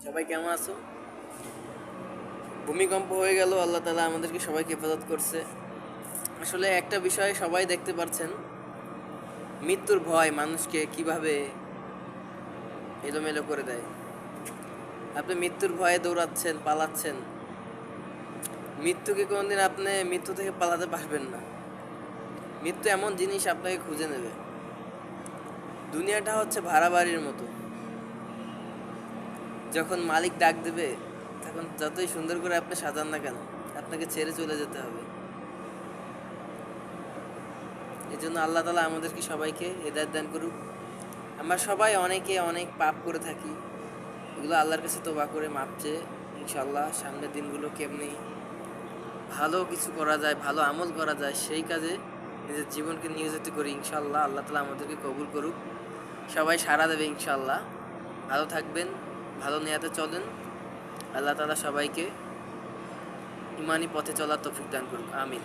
সবাই কেমন আছো? ভূমিকম্প হয়ে গেল, আল্লাহ তাআলা আমাদেরকে সবাইকে হেফাজত করছে। আসলে একটা বিষয় সবাই দেখতে পাচ্ছেন, মৃত্যুর ভয় মানুষকে কিভাবে এলোমেলো করে দেয়। আপনি মৃত্যুর ভয়ে দৌড়াচ্ছেন, পালাচ্ছেন। মৃত্যুকে কোনোদিন আপনি মৃত্যু থেকে পালাতে পারবেন না। মৃত্যু এমন জিনিস আপনাকে খুঁজে নেবে। দুনিয়াটা হচ্ছে ভাড়া বাড়ির মতো। যখন মালিক ডাক দেবে, তখন যতই সুন্দর করে আপনি সাজান না কেন, আপনাকে ছেড়ে চলে যেতে হবে। এই জন্য আল্লাহ তাআলা আমাদেরকে সবাইকে হেদায়েত দান করুক। আমরা সবাই অনেকে অনেক পাপ করে থাকি, এগুলো আল্লাহর কাছে তওবা করে মাপ চেয়ে ইনশাআল্লাহ সামনের দিনগুলো কেমনি ভালো কিছু করা যায়, ভালো আমল করা যায়, সেই কাজে নিজের জীবনকে নিয়োজিত করি ইনশাআল্লাহ। আল্লাহ তাআলা আমাদেরকে কবুল করুক। সবাই সাড়া দেবে ইনশাআল্লাহ। ভালো থাকবেন, ভালো নিয়াতে চলেন। আল্লাহ তাআলা সবাইকে ইমানি পথে চলার তৌফিক দান করুক। আমিন।